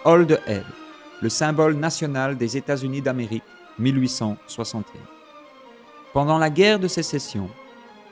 Old Ebb, le symbole national des États-Unis d'Amérique, 1861. Pendant la guerre de sécession,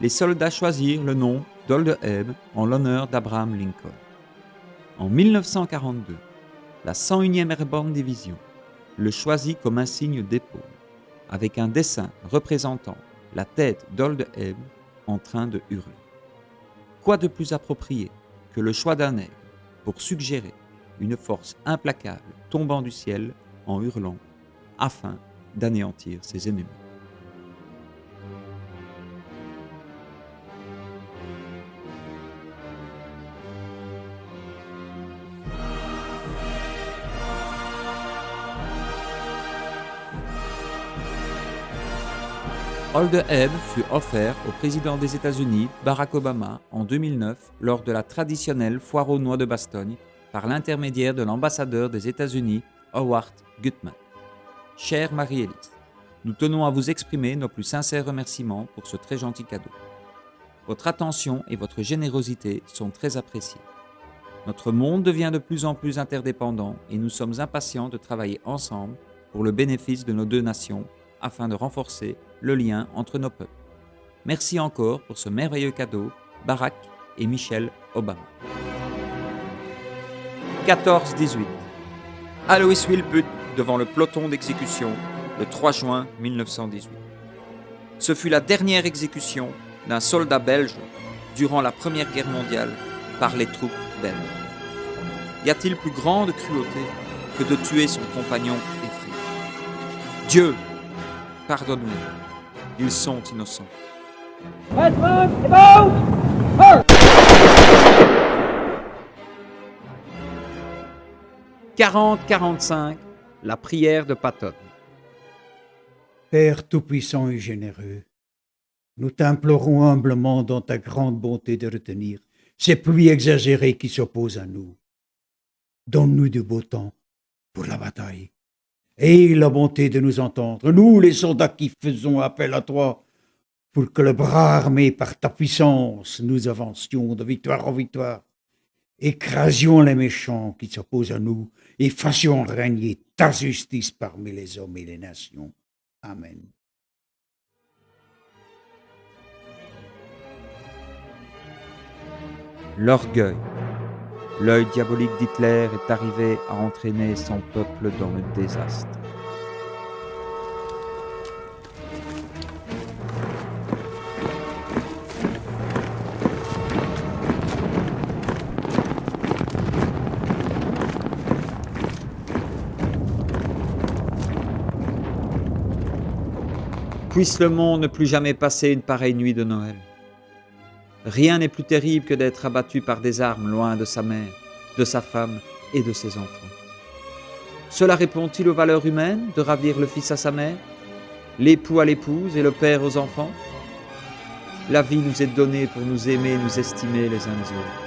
les soldats choisirent le nom d'Old Ebb en l'honneur d'Abraham Lincoln. En 1942, la 101e Airborne Division le choisit comme insigne d'épaule, avec un dessin représentant la tête d'Old Ebb en train de hurler. Quoi de plus approprié que le choix d'un aigle pour suggérer une force implacable tombant du ciel en hurlant afin d'anéantir ses ennemis. Old Ebb fut offert au président des États-Unis, Barack Obama, en 2009 lors de la traditionnelle foire aux noix de Bastogne par l'intermédiaire de l'ambassadeur des États-Unis, Howard Gutman. Chère Marie-Élise, nous tenons à vous exprimer nos plus sincères remerciements pour ce très gentil cadeau. Votre attention et votre générosité sont très appréciées. Notre monde devient de plus en plus interdépendant et nous sommes impatients de travailler ensemble pour le bénéfice de nos deux nations afin de renforcer le lien entre nos peuples. Merci encore pour ce merveilleux cadeau, Barack et Michelle Obama. 14-18. Aloisville butte devant le peloton d'exécution le 3 juin 1918. Ce fut la dernière exécution d'un soldat belge durant la Première Guerre mondiale par les troupes belges. Y a-t-il plus grande cruauté que de tuer son compagnon effrayé? Dieu, pardonne-les, ils sont innocents. 40-45, la prière de Patton. Père tout-puissant et généreux, nous t'implorons humblement dans ta grande bonté de retenir ces pluies exagérées qui s'opposent à nous. Donne-nous du beau temps pour la bataille. Aie la bonté de nous entendre, nous les soldats qui faisons appel à toi, pour que le bras armé par ta puissance, nous avancions de victoire en victoire. Écrasions les méchants qui s'opposent à nous et fassions régner ta justice parmi les hommes et les nations. Amen. L'orgueil. L'œil diabolique d'Hitler est arrivé à entraîner son peuple dans le désastre. Puisse le monde ne plus jamais passer une pareille nuit de Noël. Rien n'est plus terrible que d'être abattu par des armes loin de sa mère, de sa femme et de ses enfants. Cela répond-il aux valeurs humaines de ravir le fils à sa mère, l'époux à l'épouse et le père aux enfants? La vie nous est donnée pour nous aimer et nous estimer les uns les autres.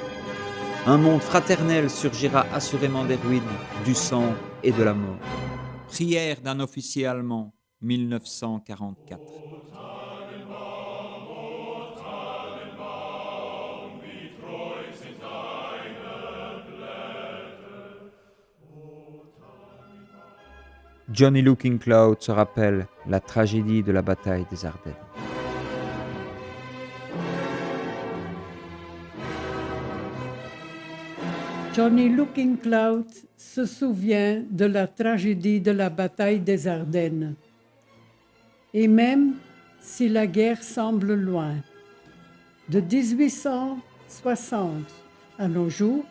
Un monde fraternel surgira assurément des ruines, du sang et de la mort. Prière d'un officier allemand, 1944. Johnny Looking Cloud se rappelle la tragédie de la bataille des Ardennes. Johnny Looking Cloud se souvient de la tragédie de la bataille des Ardennes. Et même si la guerre semble loin, de 1860 à nos jours,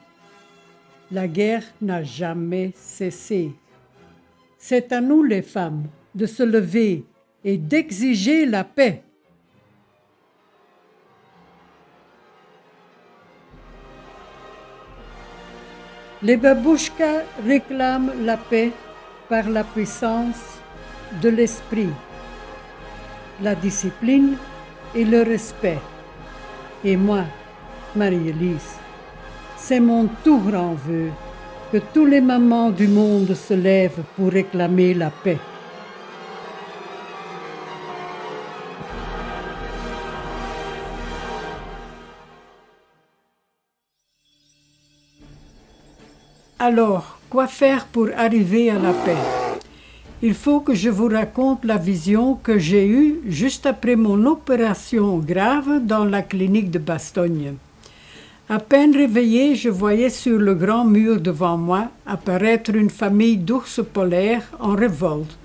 la guerre n'a jamais cessé. C'est à nous les femmes de se lever et d'exiger la paix. Les babouchkas réclament la paix par la puissance de l'esprit, la discipline et le respect. Et moi, Marie-Élise, c'est mon tout grand vœu que tous les mamans du monde se lèvent pour réclamer la paix. Alors, quoi faire pour arriver à la paix? Il faut que je vous raconte la vision que j'ai eue juste après mon opération grave dans la clinique de Bastogne. À peine réveillée, je voyais sur le grand mur devant moi apparaître une famille d'ours polaires en révolte,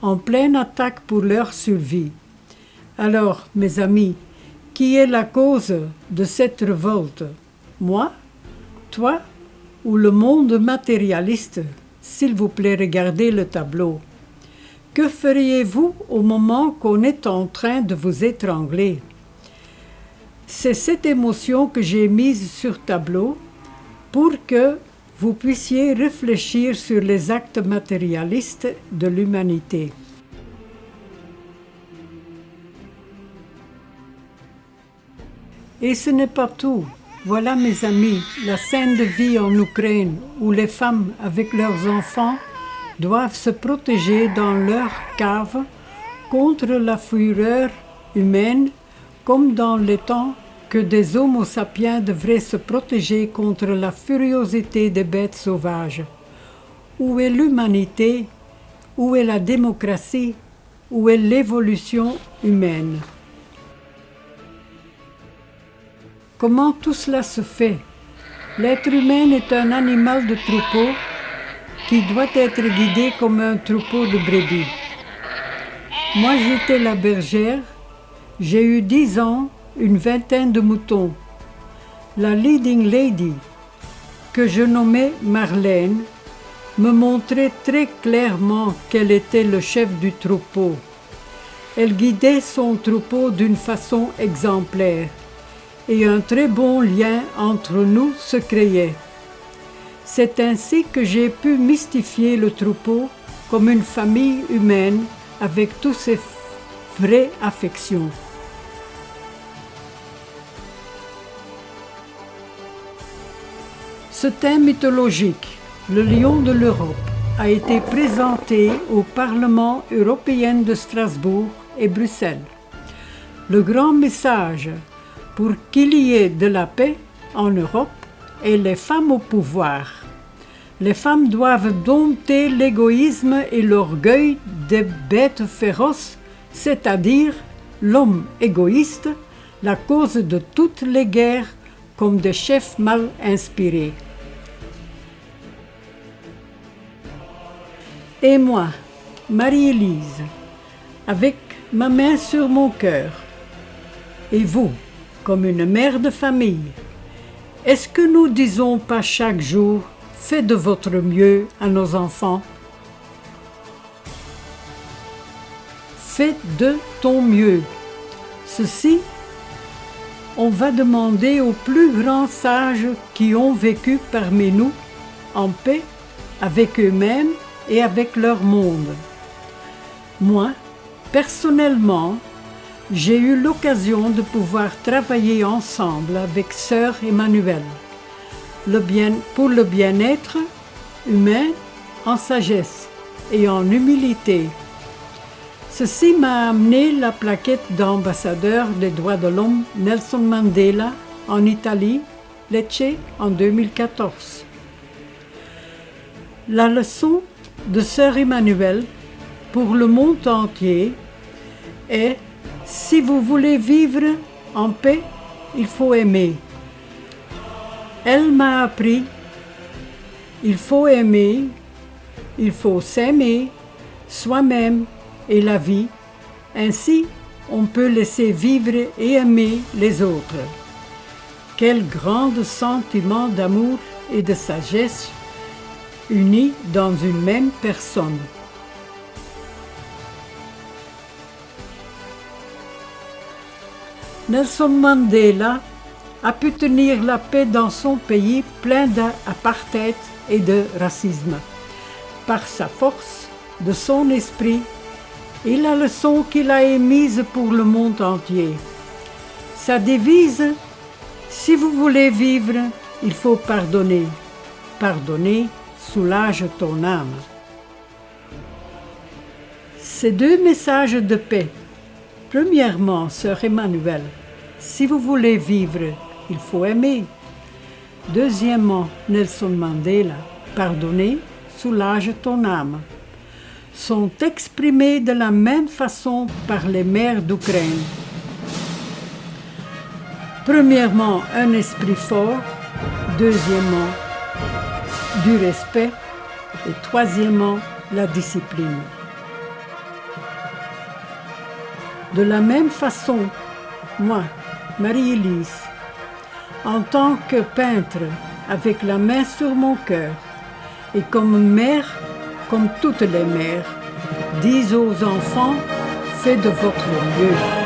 en pleine attaque pour leur survie. Alors, mes amis, qui est la cause de cette révolte? Moi? Toi? Ou le monde matérialiste? S'il vous plaît, regardez le tableau. Que feriez-vous au moment qu'on est en train de vous étrangler? C'est cette émotion que j'ai mise sur tableau pour que vous puissiez réfléchir sur les actes matérialistes de l'humanité. Et ce n'est pas tout. Voilà, mes amis, la scène de vie en Ukraine où les femmes avec leurs enfants doivent se protéger dans leur cave contre la fureur humaine, comme dans les temps que des Homo sapiens devraient se protéger contre la furiosité des bêtes sauvages. Où est l'humanité? Où est la démocratie? Où est l'évolution humaine? Comment tout cela se fait? L'être humain est un animal de troupeau qui doit être guidé comme un troupeau de brebis. Moi, j'étais la bergère. J'ai eu 10 ans, une vingtaine de moutons. La leading lady, que je nommais Marlène, me montrait très clairement qu'elle était le chef du troupeau. Elle guidait son troupeau d'une façon exemplaire et un très bon lien entre nous se créait. C'est ainsi que j'ai pu mystifier le troupeau comme une famille humaine avec toutes ses vraies affections. Ce thème mythologique, le lion de l'Europe, a été présenté au Parlement européen de Strasbourg et Bruxelles. Le grand message pour qu'il y ait de la paix en Europe est les femmes au pouvoir. Les femmes doivent dompter l'égoïsme et l'orgueil des bêtes féroces, c'est-à-dire l'homme égoïste, la cause de toutes les guerres, comme des chefs mal inspirés. Et moi, Marie-Élise, avec ma main sur mon cœur, et vous, comme une mère de famille, est-ce que nous disons pas chaque jour « Fais de votre mieux » à nos enfants? Fais de ton mieux. Ceci, on va demander aux plus grands sages qui ont vécu parmi nous en paix avec eux-mêmes et avec leur monde. Moi, personnellement, j'ai eu l'occasion de pouvoir travailler ensemble avec Sœur Emmanuelle, pour le bien-être humain en sagesse et en humilité. Ceci m'a amené la plaquette d'ambassadeur des droits de l'homme Nelson Mandela en Italie, Lecce, en 2014. La leçon de Sœur Emmanuelle pour le monde entier est: si vous voulez vivre en paix, il faut aimer. Elle m'a appris, il faut aimer, il faut s'aimer, soi-même et la vie. Ainsi, on peut laisser vivre et aimer les autres. Quel grand sentiment d'amour et de sagesse unis dans une même personne. Nelson Mandela a pu tenir la paix dans son pays plein d'apartheid et de racisme. Par sa force, de son esprit et la leçon qu'il a émise pour le monde entier. Sa devise, si vous voulez vivre, il faut pardonner. Pardonner soulage ton âme. Ces deux messages de paix. Premièrement, Sœur Emmanuelle, si vous voulez vivre, il faut aimer. Deuxièmement, Nelson Mandela, pardonner soulage ton âme, sont exprimés de la même façon par les mères d'Ukraine. Premièrement, un esprit fort, deuxièmement, du respect et troisièmement, la discipline. De la même façon, moi, Marie-Élise, en tant que peintre, avec la main sur mon cœur, et comme mère, comme toutes les mères, dis aux enfants, faites de votre mieux.